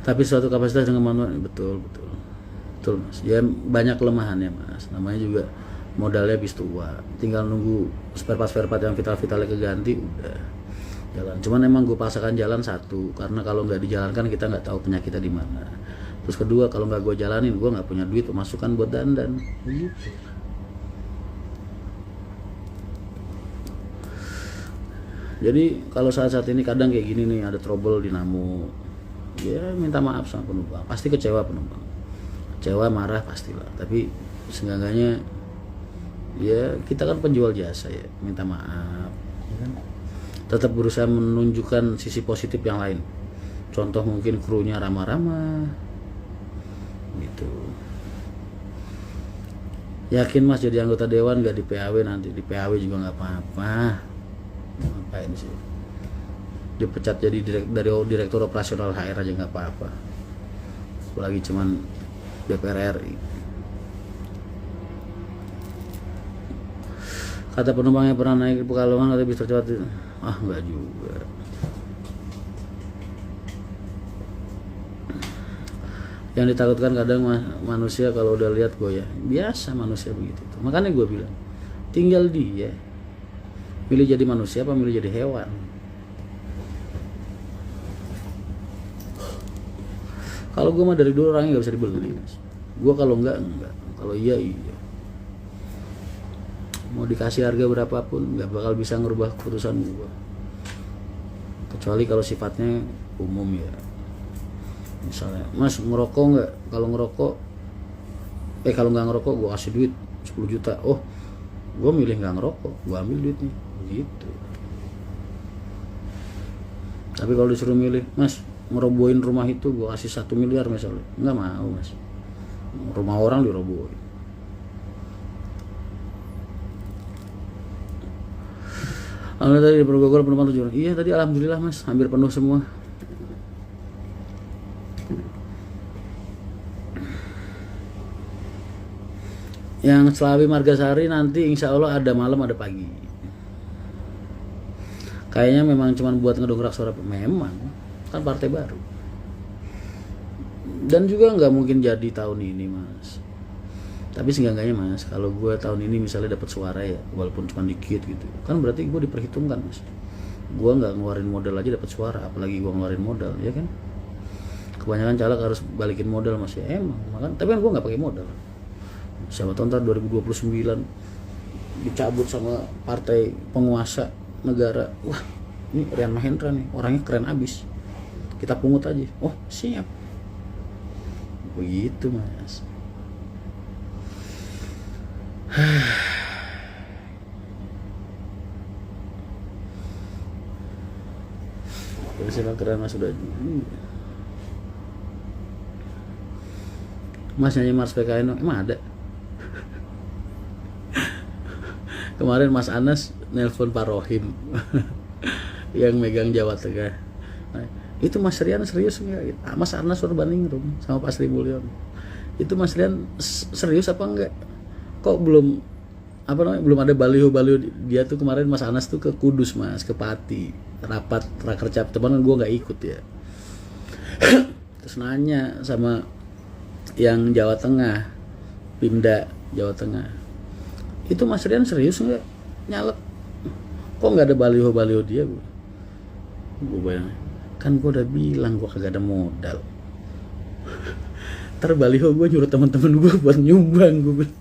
Tapi suatu kapasitas dengan manual, betul betul betul mas. Ya banyak kelemahannya mas. Namanya juga modalnya habis tua. Tinggal nunggu spare part yang vitalnya keganti udah jalan. Cuman emang gue paksakan jalan satu, karena kalau nggak dijalankan kita nggak tahu penyakitnya di mana. Terus kedua, kalau nggak gue jalanin, gue nggak punya duit pemasukan buat dandan. Gitu. Jadi kalau saat-saat ini kadang kayak gini nih, ada trouble dinamo, ya minta maaf sama penumpang. Pasti kecewa penumpang, kecewa marah pastilah. Tapi seenggaknya ya kita kan penjual jasa ya, minta maaf. Ya kan? Tetap berusaha menunjukkan sisi positif yang lain. Contoh mungkin krunya ramah-ramah, gitu. Yakin mas jadi anggota dewan gak di PAW nanti? Di PAW juga nggak apa-apa. Ngapain sih? Dipecat jadi dari direktur operasional HR aja nggak apa-apa. Apalagi cuman DPR RI. Kata penumpang yang pernah naik di Pekalongan kata bis tercepat. Nggak juga. Yang ditakutkan kadang manusia kalau udah lihat goyah. Biasa manusia begitu. Makanya gue bilang, tinggal dia milih jadi manusia apa milih jadi hewan. Kalau gue mah dari dulu orangnya nggak bisa dibeli mas. Gue kalau enggak, kalau iya. Mau dikasih harga berapapun nggak bakal bisa ngerubah keputusan gue, kecuali kalau sifatnya umum ya. Misalnya mas ngerokok nggak? Kalau nggak ngerokok gue kasih duit 10 juta. Gue milih nggak ngerokok, gue ambil duitnya gitu. Tapi kalau disuruh milih, mas ngerobohin rumah itu gue kasih 1 miliar misalnya, nggak mau mas. Rumah orang dirobohin. Alhamdulillah tadi di Bogor penumpang 7 orang. Iya tadi alhamdulillah mas, hampir penuh semua. Yang Slawi Margasari nanti insya Allah ada malam ada pagi. Kayaknya memang cuma buat ngedongkrak suara, memang kan partai baru. Dan juga nggak mungkin jadi tahun ini mas. Tapi seenggaknya mas, kalau gue tahun ini misalnya dapat suara ya, walaupun cuma dikit gitu, kan berarti gue diperhitungkan mas. Gue nggak ngeluarin modal aja dapat suara, apalagi gue ngeluarin modal, ya kan? Kebanyakan caleg harus balikin modal mas ya, emang. Makan, tapi kan gue nggak pakai modal. Siapa tahu ntar 2029 dicabut sama partai penguasa negara. Wah, ini Rian Mahendra nih, orangnya keren abis. Kita pungut aja. Siap. Begitu mas. Presiden keren mas sudah. Mas nyanyi Mars PKN emang ada. Kemarin Mas Anas nelpon Pak Rohim yang megang Jawa Tengah. Itu Mas Rian serius enggak? Mas Anas Urbaningrum sama Pak Sri Mulyono. Itu Mas Rian serius apa enggak? Kok belum ada baliho dia tuh. Kemarin Mas Anas tuh ke Kudus mas, ke Pati, rapat rakercap teman, gue nggak ikut ya. Terus nanya sama yang Jawa Tengah, Pimda Jawa Tengah, itu Mas Rian serius nggak nyalek? Kok nggak ada baliho dia? Gue bayang, kan gue udah bilang gue kagak ada modal. Ntar baliho gue nyuruh teman-teman gue buat nyumbang. Gue bilang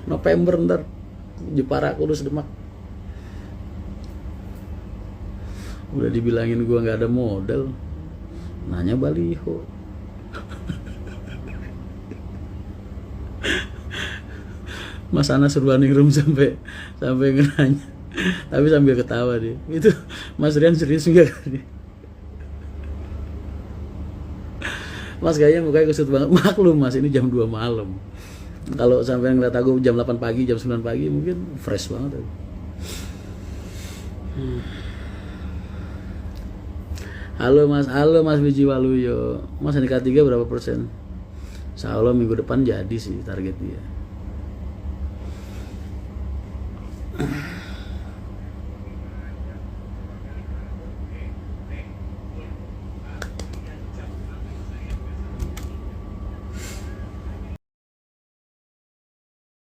November ntar Jepara Kudus Demak. Udah dibilangin gue nggak ada modal, nanya baliho. Mas Anas Urbaningrum sampai nanya, tapi sambil ketawa dia. Itu Mas Rian serius enggak? Mas kayaknya mukanya kusut banget. Maklum mas, ini jam 2 malam. Kalau sampai ngeliat aku jam 8 pagi, jam 9 pagi mungkin fresh banget. Halo Mas Biji Waluyo. Mas nikah 3 berapa persen? Insya Allah minggu depan jadi sih target dia.